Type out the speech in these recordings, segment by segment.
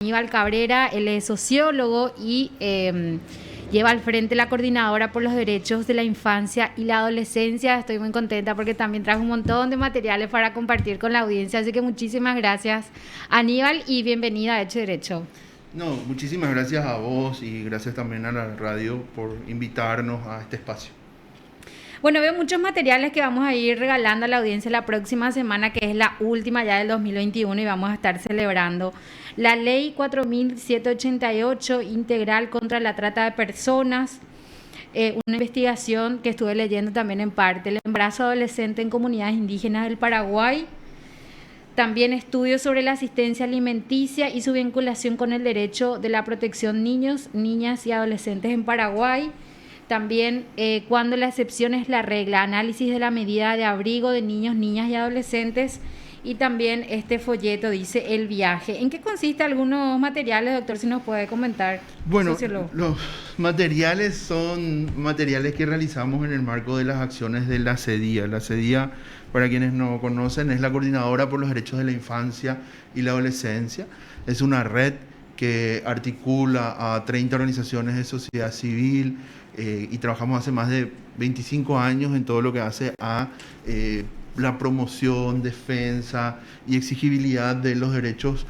Aníbal Cabrera. Él es sociólogo y lleva al frente la Coordinadora por los Derechos de la Infancia y la Adolescencia. Estoy muy contenta porque también trajo un montón de materiales para compartir con la audiencia, así que muchísimas gracias, Aníbal, y bienvenida a Hecho Derecho. No, muchísimas gracias a vos y gracias también a la radio por invitarnos a este espacio. Bueno, veo muchos materiales que vamos a ir regalando a la audiencia la próxima semana, que es la última ya del 2021, y vamos a estar celebrando la Ley 4788 integral contra la trata de personas, una investigación que estuve leyendo también en parte, el embarazo adolescente en comunidades indígenas del Paraguay, también estudios sobre la asistencia alimenticia y su vinculación con el derecho de la protección niños, niñas y adolescentes en Paraguay. También cuando la excepción es la regla, análisis de la medida de abrigo de niños, niñas y adolescentes. Y también este folleto dice El viaje. ¿En qué consiste algunos materiales, doctor, si nos puede comentar? Bueno, sociólogo. los materiales son materiales que realizamos en el marco de las acciones de la CEDIA. La CEDIA, para quienes no conocen, es la Coordinadora por los Derechos de la Infancia y la Adolescencia. Es una red que articula a 30 organizaciones de sociedad civil, y trabajamos hace más de 25 años en todo lo que hace a la promoción, defensa y exigibilidad de los derechos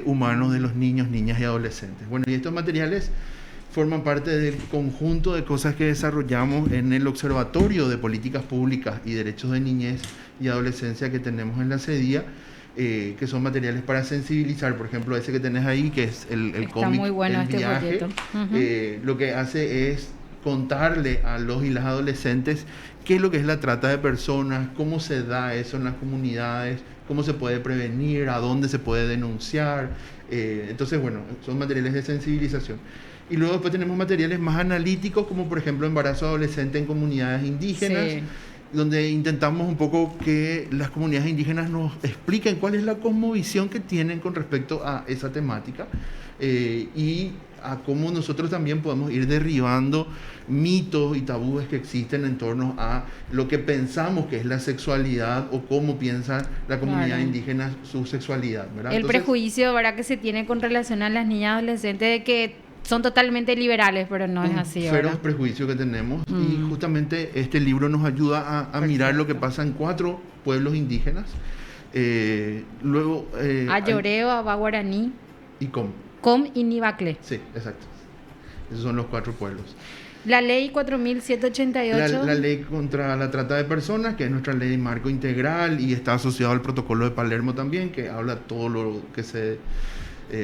humanos de los niños, niñas y adolescentes. Bueno, y estos materiales forman parte del conjunto de cosas que desarrollamos en el Observatorio de Políticas Públicas y Derechos de Niñez y Adolescencia que tenemos en la CEDIA, que son materiales para sensibilizar. Por ejemplo, ese que tenés ahí, que es el cómic muy bueno El este viaje, lo que hace es contarle a los y las adolescentes qué es lo que es la trata de personas, cómo se da eso en las comunidades, cómo se puede prevenir, a dónde se puede denunciar. Entonces, bueno, son materiales de sensibilización. Y luego después tenemos materiales más analíticos, como por ejemplo embarazo adolescente en comunidades indígenas, sí, donde intentamos un poco que las comunidades indígenas nos expliquen cuál es la cosmovisión que tienen con respecto a esa temática, y a cómo nosotros también podemos ir derribando mitos y tabúes que existen en torno a lo que pensamos que es la sexualidad o cómo piensa la comunidad indígena su sexualidad, ¿verdad? El prejuicio, ¿verdad?, que se tiene con relación a las niñas adolescentes de que son totalmente liberales, pero no es así, ¿verdad? Feroz prejuicio que tenemos, y justamente este libro nos ayuda a mirar lo que pasa en 4 pueblos indígenas. Luego Ayoreo, Abaguaraní y Com y Nibacle. Sí, exacto. Esos son los 4 pueblos. La ley 4788. La ley contra la trata de personas, que es nuestra ley de marco integral y está asociado al protocolo de Palermo también, que habla todo lo que se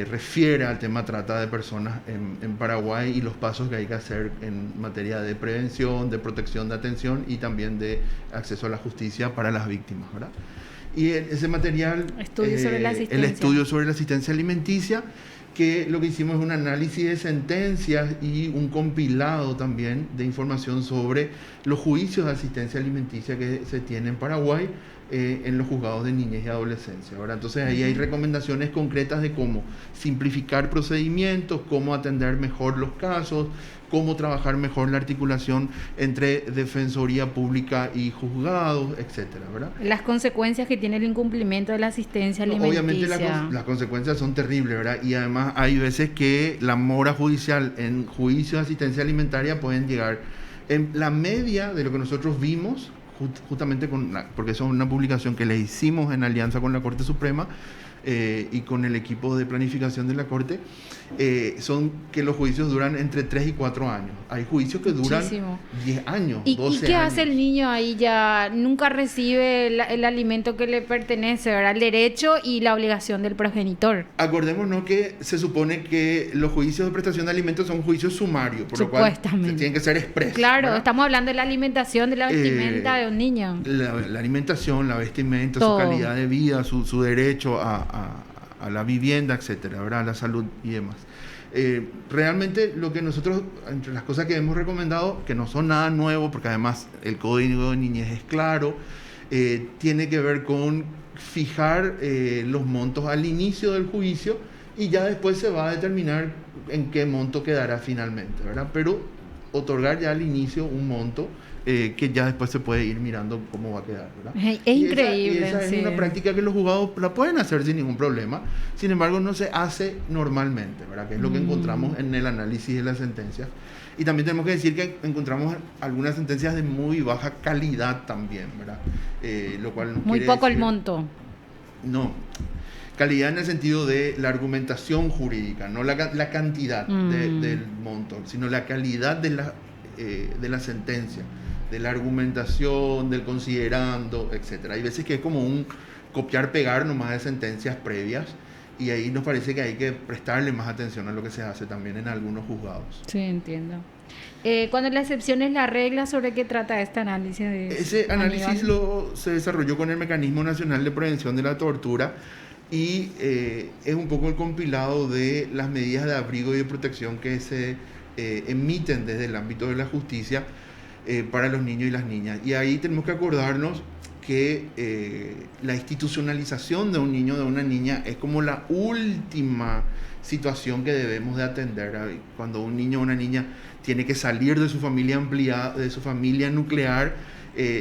refiere al tema trata de personas en Paraguay y los pasos que hay que hacer en materia de prevención, de protección, de atención y también de acceso a la justicia para las víctimas, ¿verdad? Y ese material, el estudio sobre la asistencia alimenticia, que lo que hicimos es un análisis de sentencias y un compilado también de información sobre los juicios de asistencia alimenticia que se tienen en Paraguay en los juzgados de niñez y adolescencia, ¿verdad? Entonces ahí hay recomendaciones concretas de cómo simplificar procedimientos, cómo atender mejor los casos, cómo trabajar mejor la articulación entre defensoría pública y juzgados, etcétera, ¿verdad? Las consecuencias que tiene el incumplimiento de la asistencia alimenticia. Obviamente las consecuencias son terribles, ¿verdad? Y además hay veces que la mora judicial en juicios de asistencia alimentaria pueden llegar en la media de lo que nosotros vimos, justamente porque eso es una publicación que le hicimos en alianza con la Corte Suprema y con el equipo de planificación de la Corte, son que los juicios duran entre 3 y 4 años. Hay juicios que duran 10 años, 12 años. ¿Y qué hace el niño ahí? Ya nunca recibe el alimento que le pertenece, ¿verdad? El derecho y la obligación del progenitor. Acordémonos que se supone que los juicios de prestación de alimentos son juicios sumarios, por lo cual tienen que ser expresos. Claro, ¿verdad? Estamos hablando de la alimentación, de la vestimenta de un niño. La alimentación, la vestimenta, todo, su calidad de vida, su derecho a la vivienda, etcétera, ¿verdad? A la salud y demás. Realmente lo que nosotros, entre las cosas que hemos recomendado, que no son nada nuevo, porque además el Código de Niñez es claro, tiene que ver con fijar los montos al inicio del juicio y ya después se va a determinar en qué monto quedará finalmente, ¿verdad? Pero otorgar ya al inicio un monto que ya después se puede ir mirando cómo va a quedar, ¿verdad? Es increíble. Esa sí. es una práctica que los juzgados la pueden hacer sin ningún problema, sin embargo no se hace normalmente, ¿verdad? Que es lo que encontramos en el análisis de las sentencias. Y también tenemos que decir que encontramos algunas sentencias de muy baja calidad también, ¿verdad? Lo cual no Muy quiere poco el decir- monto. No, calidad en el sentido de la argumentación jurídica, no la cantidad del monto, sino la calidad de la sentencia, de la argumentación, del considerando, etc. Hay veces que es como un copiar-pegar nomás de sentencias previas, y ahí nos parece que hay que prestarle más atención a lo que se hace también en algunos juzgados. Sí, entiendo. Cuando la excepción es la regla, ¿sobre qué trata este análisis? Ese análisis Aníbal? se desarrolló con el Mecanismo Nacional de Prevención de la Tortura y es un poco el compilado de las medidas de abrigo y de protección que se emiten desde el ámbito de la justicia para los niños y las niñas. Y ahí tenemos que acordarnos que la institucionalización de un niño o de una niña es como la última situación que debemos de atender. Cuando un niño o una niña tiene que salir de su familia ampliada, de su familia nuclear,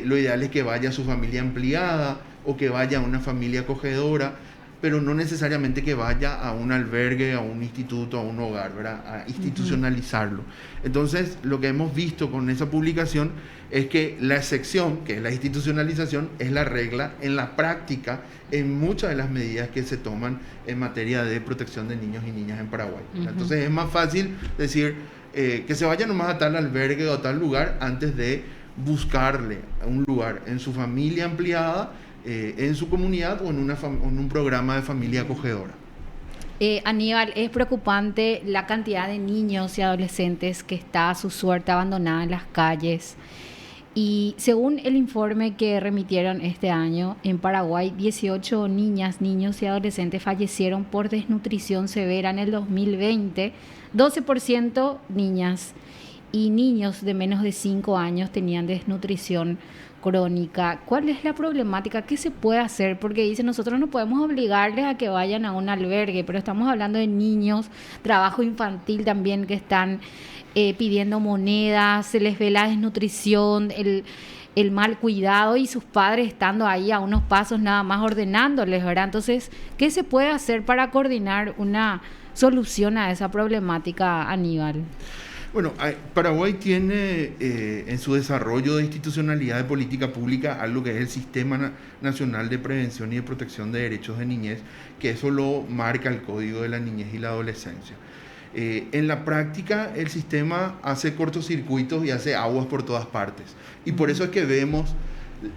lo ideal es que vaya a su familia ampliada o que vaya a una familia acogedora, pero no necesariamente que vaya a un albergue, a un instituto, a un hogar, ¿verdad? A institucionalizarlo. Entonces, lo que hemos visto con esa publicación es que la excepción, que es la institucionalización, es la regla en la práctica en muchas de las medidas que se toman en materia de protección de niños y niñas en Paraguay. Entonces, es más fácil decir que se vaya nomás a tal albergue o a tal lugar antes de buscarle un lugar en su familia ampliada, en su comunidad o en un programa de familia acogedora. Aníbal, es preocupante la cantidad de niños y adolescentes que está a su suerte abandonada en las calles. Y según el informe que remitieron este año, en Paraguay 18 niñas, niños y adolescentes fallecieron por desnutrición severa en el 2020, 12% niñas y niños de menos de 5 años tenían desnutrición crónica. ¿Cuál es la problemática? ¿Qué se puede hacer? Porque dicen, nosotros no podemos obligarles a que vayan a un albergue, pero estamos hablando de niños, trabajo infantil también que están pidiendo monedas, se les ve la desnutrición, el mal cuidado y sus padres estando ahí a unos pasos nada más ordenándoles, ¿verdad? Entonces, ¿qué se puede hacer para coordinar una solución a esa problemática, Aníbal? Bueno, Paraguay tiene en su desarrollo de institucionalidad de política pública algo que es el Sistema Nacional de Prevención y de Protección de Derechos de Niñez, que eso lo marca el Código de la Niñez y la Adolescencia. En la práctica, el sistema hace cortocircuitos y hace aguas por todas partes. Y por eso es que vemos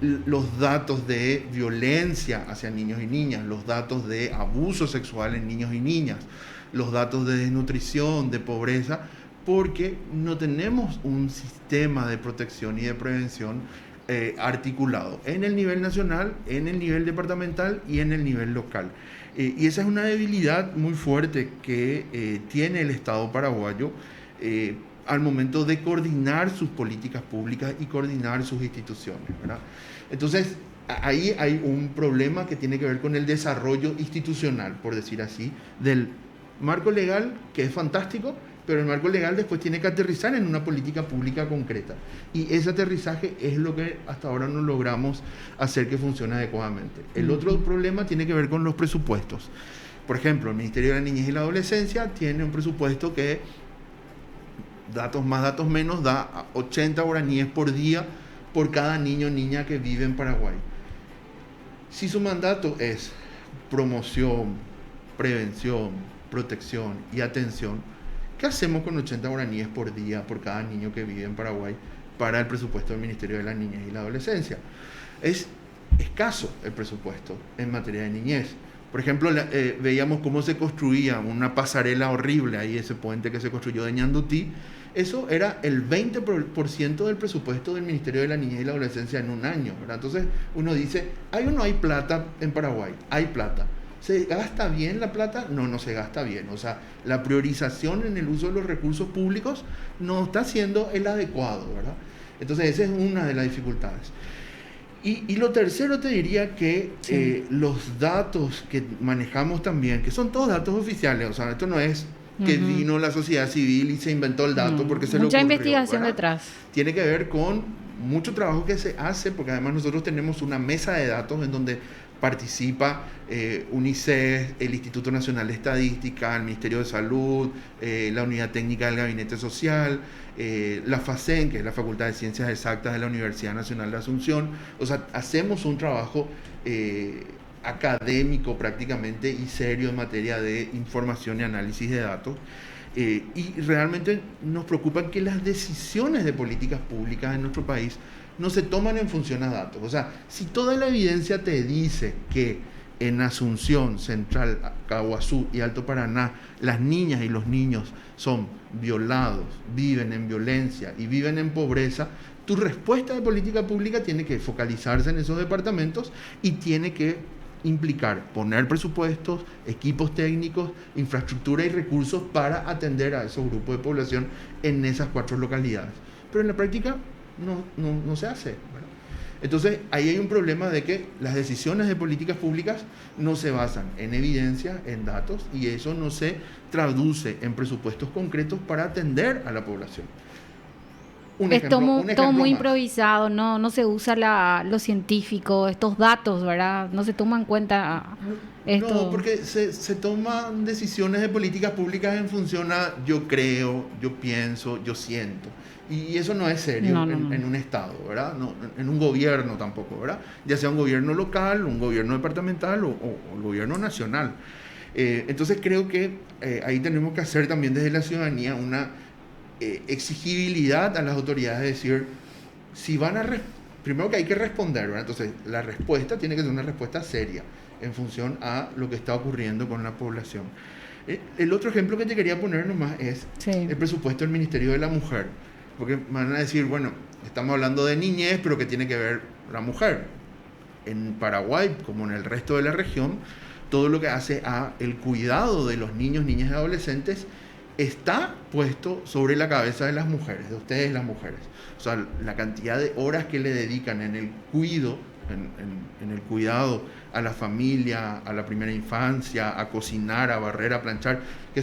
los datos de violencia hacia niños y niñas, los datos de abuso sexual en niños y niñas, los datos de desnutrición, de pobreza, porque no tenemos un sistema de protección y de prevención articulado en el nivel nacional, en el nivel departamental y en el nivel local. Y esa es una debilidad muy fuerte que tiene el Estado paraguayo al momento de coordinar sus políticas públicas y coordinar sus instituciones, ¿verdad? Entonces, ahí hay un problema que tiene que ver con el desarrollo institucional, por decir así, del marco legal, que es fantástico, pero el marco legal después tiene que aterrizar en una política pública concreta. Y ese aterrizaje es lo que hasta ahora no logramos hacer que funcione adecuadamente. El otro problema tiene que ver con los presupuestos. Por ejemplo, el Ministerio de la Niñez y la Adolescencia tiene un presupuesto que, datos más, datos menos, da 80 guaraníes por día por cada niño o niña que vive en Paraguay. Si su mandato es promoción, prevención, protección y atención, ¿qué hacemos con 80 guaraníes por día por cada niño que vive en Paraguay para el presupuesto del Ministerio de la Niñez y la Adolescencia? Es escaso el presupuesto en materia de niñez. Por ejemplo, veíamos cómo se construía una pasarela horrible, ahí ese puente que se construyó de Ñandutí. Eso era el 20% del presupuesto del Ministerio de la Niñez y la Adolescencia en un año, ¿verdad? Entonces uno dice, ¿hay o no hay plata en Paraguay? Hay plata. ¿Se gasta bien la plata? No, no se gasta bien. O sea, la priorización en el uso de los recursos públicos no está siendo el adecuado, ¿verdad? Entonces, esa es una de las dificultades. Y lo tercero te diría que los datos que manejamos también, que son todos datos oficiales, o sea, esto no es que vino la sociedad civil y se inventó el dato porque se le mucha ocurrió, investigación ¿verdad? detrás. Tiene que ver con mucho trabajo que se hace, porque además nosotros tenemos una mesa de datos en donde participa UNICEF, el Instituto Nacional de Estadística, el Ministerio de Salud, la Unidad Técnica del Gabinete Social, la FACEN, que es la Facultad de Ciencias Exactas de la Universidad Nacional de Asunción. O sea, hacemos un trabajo académico prácticamente y serio en materia de información y análisis de datos. Y realmente nos preocupa que las decisiones de políticas públicas en nuestro país no se toman en función a datos. O sea, si toda la evidencia te dice que en Asunción, Central, Caguazú y Alto Paraná, las niñas y los niños son violados, viven en violencia y viven en pobreza, tu respuesta de política pública tiene que focalizarse en esos departamentos y tiene que implicar poner presupuestos, equipos técnicos, infraestructura y recursos para atender a esos grupos de población en esas 4 localidades. Pero en la práctica no se hace, ¿verdad? Entonces ahí hay un problema de que las decisiones de políticas públicas no se basan en evidencia, en datos, y eso no se traduce en presupuestos concretos para atender a la población. Es todo muy improvisado, no se usa lo científico, estos datos, ¿verdad? No se toman en cuenta esto. No, porque se toman decisiones de políticas públicas en función a yo creo, yo pienso, yo siento. Y eso no es serio en un Estado, ¿verdad? No, en un gobierno tampoco, ¿verdad? Ya sea un gobierno local, un gobierno departamental o el gobierno nacional. Entonces creo que ahí tenemos que hacer también desde la ciudadanía una exigibilidad a las autoridades, de decir, si van a primero que hay que responder, ¿verdad? Entonces la respuesta tiene que ser una respuesta seria en función a lo que está ocurriendo con la población. El otro ejemplo que te quería poner nomás es el presupuesto del Ministerio de la Mujer, porque van a decir, bueno, estamos hablando de niñez, pero ¿qué tiene que ver la mujer? En Paraguay, como en el resto de la región, todo lo que hace a el cuidado de los niños, niñas y adolescentes está puesto sobre la cabeza de las mujeres, de ustedes las mujeres. O sea, la cantidad de horas que le dedican en el cuidado, en el cuidado a la familia, a la primera infancia, a cocinar, a barrer, a planchar, que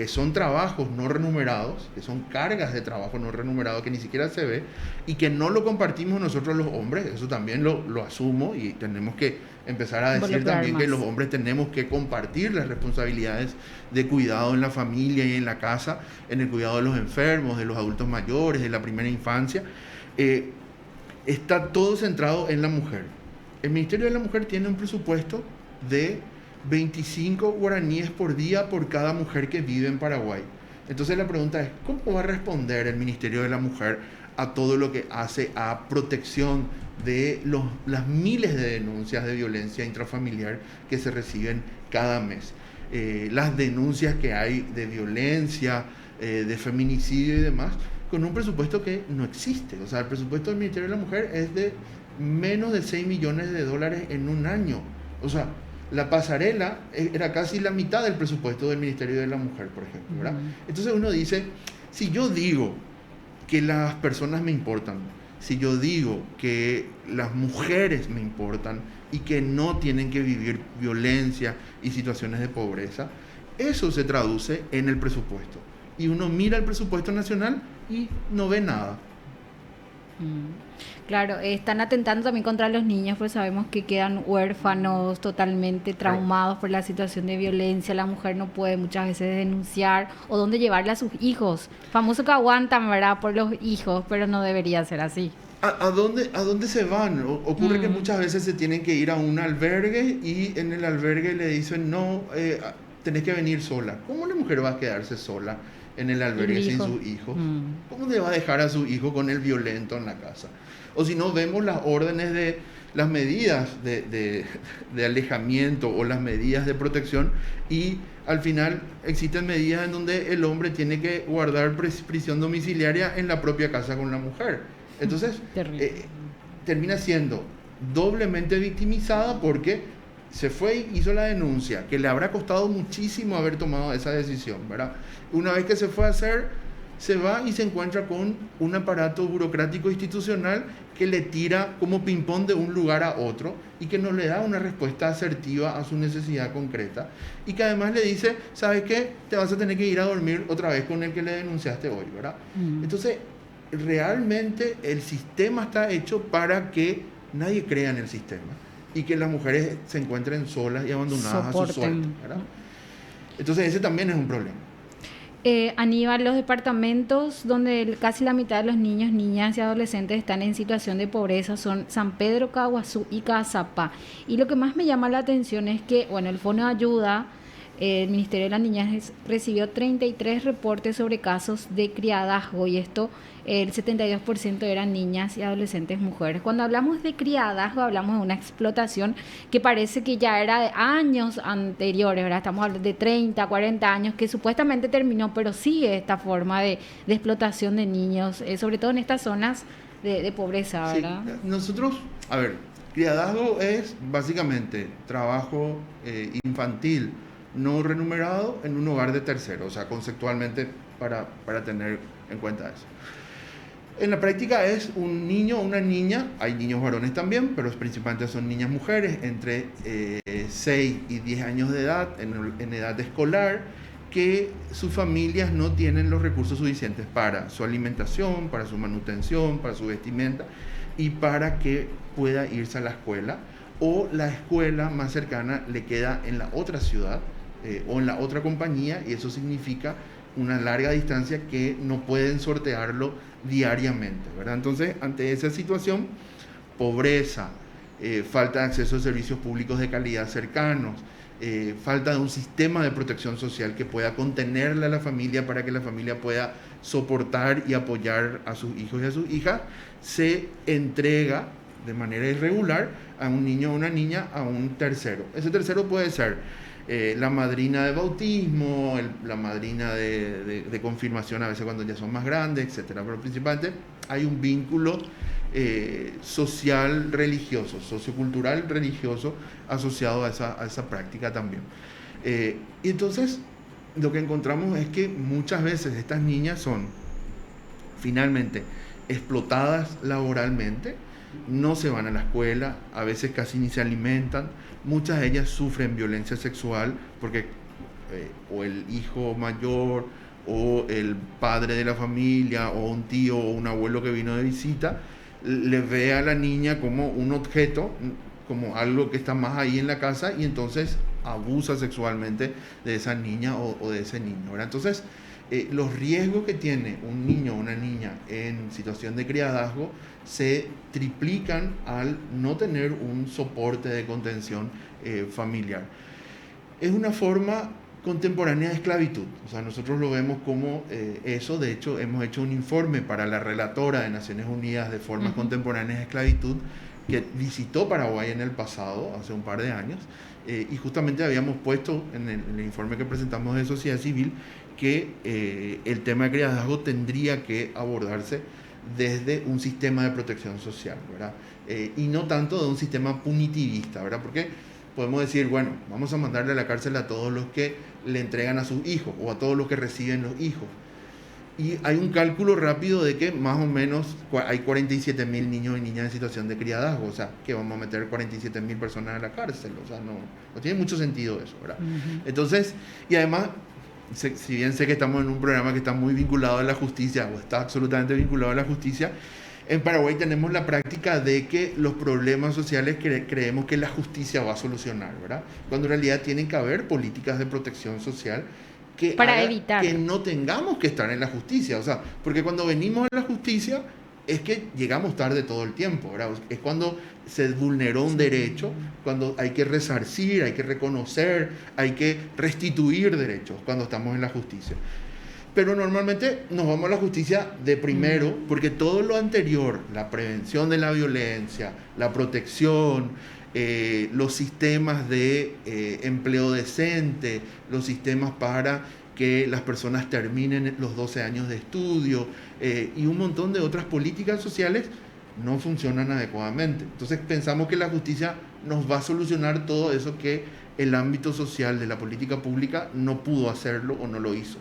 son trabajos no remunerados, que son cargas de trabajo no remunerado que ni siquiera se ve y que no lo compartimos nosotros los hombres. Eso también lo asumo, y tenemos que empezar a decir también más que los hombres tenemos que compartir las responsabilidades de cuidado en la familia y en la casa, en el cuidado de los enfermos, de los adultos mayores, de la primera infancia. Está todo centrado en la mujer. El Ministerio de la Mujer tiene un presupuesto de 25 guaraníes por día por cada mujer que vive en Paraguay. Entonces la pregunta es, ¿cómo va a responder el Ministerio de la Mujer a todo lo que hace a protección de las miles de denuncias de violencia intrafamiliar que se reciben cada mes? Las denuncias que hay de violencia, de feminicidio y demás, con un presupuesto que no existe. O sea, el presupuesto del Ministerio de la Mujer es de menos de 6 millones de dólares en un año. O sea, la pasarela era casi la mitad del presupuesto del Ministerio de la Mujer, por ejemplo, ¿verdad? Entonces uno dice, si yo digo que las personas me importan, si yo digo que las mujeres me importan y que no tienen que vivir violencia y situaciones de pobreza, eso se traduce en el presupuesto. Y uno mira el presupuesto nacional y no ve nada. Claro, están atentando también contra los niños, pues sabemos que quedan huérfanos, totalmente traumados por la situación de violencia. La mujer no puede muchas veces denunciar o dónde llevarle a sus hijos. Famoso que aguantan, ¿verdad?, por los hijos, pero no debería ser así. ¿A dónde se van? Ocurre que muchas veces se tienen que ir a un albergue y en el albergue le dicen, no, tenés que venir sola. ¿Cómo la mujer va a quedarse sola en el albergue sin sus hijos? ¿Cómo le va a dejar a su hijo con el violento en la casa? O si no, vemos las órdenes de las medidas de alejamiento o las medidas de protección, y al final existen medidas en donde el hombre tiene que guardar prisión domiciliaria en la propia casa con la mujer. Entonces, termina siendo doblemente victimizada porque se fue y hizo la denuncia, que le habrá costado muchísimo haber tomado esa decisión, ¿verdad? Una vez que se fue a hacer, se va y se encuentra con un aparato burocrático institucional que le tira como ping-pong de un lugar a otro y que no le da una respuesta asertiva a su necesidad concreta y que además le dice, ¿sabes qué? Te vas a tener que ir a dormir otra vez con el que le denunciaste hoy, ¿verdad? Entonces, realmente el sistema está hecho para que nadie crea en el sistema y que las mujeres se encuentren solas y abandonadas a su suerte, ¿verdad? Entonces, ese también es un problema. Aníbal, los departamentos donde casi la mitad de los niños, niñas y adolescentes están en situación de pobreza son San Pedro, Caguazú y Cazapá. Y lo que más me llama la atención es que, bueno, el Fondo de Ayuda, el Ministerio de la Niñez recibió 33 reportes sobre casos de criadazgo y esto, el 72% eran niñas y adolescentes mujeres. Cuando hablamos de criadazgo, hablamos de una explotación que parece que ya era de años anteriores, ¿verdad? Estamos hablando de 30, 40 años, que supuestamente terminó, pero sigue esta forma de explotación de niños, sobre todo en estas zonas de pobreza, ¿verdad? Sí, nosotros, a ver, criadazgo es básicamente trabajo infantil no remunerado en un hogar de terceros, o sea, conceptualmente para tener en cuenta eso. En la práctica es un niño o una niña, hay niños varones también, pero principalmente son niñas mujeres entre 6 y 10 años de edad, en edad escolar, que sus familias no tienen los recursos suficientes para su alimentación, para su manutención, para su vestimenta y para que pueda irse a la escuela, o la escuela más cercana le queda en la otra ciudad o en la otra compañía, y eso significa una larga distancia que no pueden sortearlo diariamente, ¿verdad? Entonces, ante esa situación, pobreza, falta de acceso a servicios públicos de calidad cercanos, falta de un sistema de protección social que pueda contenerle a la familia para que la familia pueda soportar y apoyar a sus hijos y a sus hijas, se entrega de manera irregular a un niño o una niña a un tercero. Ese tercero puede ser la madrina de bautismo, la madrina de confirmación a veces cuando ya son más grandes, etcétera. Pero principalmente hay un vínculo social religioso, sociocultural religioso asociado a esa práctica también. Y entonces lo que encontramos es que muchas veces estas niñas son finalmente explotadas laboralmente, no se van a la escuela, a veces casi ni se alimentan, muchas de ellas sufren violencia sexual porque o el hijo mayor o el padre de la familia o un tío o un abuelo que vino de visita le ve a la niña como un objeto, como algo que está más ahí en la casa, y entonces abusa sexualmente de esa niña o de ese niño, ¿verdad? Entonces, los riesgos que tiene un niño o una niña en situación de criadazgo se triplican al no tener un soporte de contención familiar. Es una forma contemporánea de esclavitud, o sea, nosotros lo vemos como eso. De hecho, hemos hecho un informe para la relatora de Naciones Unidas de formas contemporáneas de esclavitud que visitó Paraguay en el pasado, hace un par de años, y justamente habíamos puesto en el informe que presentamos de sociedad civil que el tema de criadazgo tendría que abordarse desde un sistema de protección social, ¿verdad? Y no tanto de un sistema punitivista, ¿verdad? Porque podemos decir, bueno, vamos a mandarle a la cárcel a todos los que le entregan a sus hijos o a todos los que reciben los hijos. Y hay un cálculo rápido de que más o menos hay 47.000 niños y niñas en situación de criadazgo, o sea, que vamos a meter 47.000 personas en la cárcel, o sea, no tiene mucho sentido eso, ¿verdad? Entonces, y además, si bien sé que estamos en un programa que está muy vinculado a la justicia, o está absolutamente vinculado a la justicia, en Paraguay tenemos la práctica de que los problemas sociales creemos que la justicia va a solucionar, ¿verdad? Cuando en realidad tienen que haber políticas de protección social que para evitar que no tengamos que estar en la justicia, o sea, porque cuando venimos a la justicia es que llegamos tarde todo el tiempo, ¿verdad? Es cuando se vulneró un derecho, cuando hay que resarcir, hay que reconocer, hay que restituir derechos cuando estamos en la justicia. Pero normalmente nos vamos a la justicia de primero, porque todo lo anterior, la prevención de la violencia, la protección, los sistemas de empleo decente, los sistemas para que las personas terminen los 12 años de estudio y un montón de otras políticas sociales no funcionan adecuadamente. Entonces pensamos que la justicia nos va a solucionar todo eso que el ámbito social de la política pública no pudo hacerlo o no lo hizo.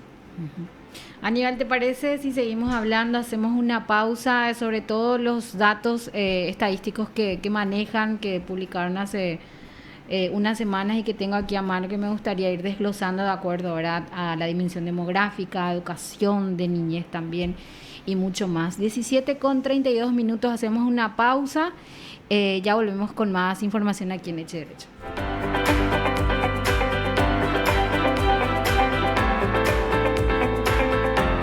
Aníbal, ¿te parece si seguimos hablando? Hacemos una pausa sobre todos los datos estadísticos que manejan, que publicaron hace unas semanas y que tengo aquí a mano, que me gustaría ir desglosando de acuerdo, ¿verdad?, a la dimensión demográfica, educación de niñez también y mucho más. 17:32, hacemos una pausa. Ya volvemos con más información aquí en Hecho Derecho.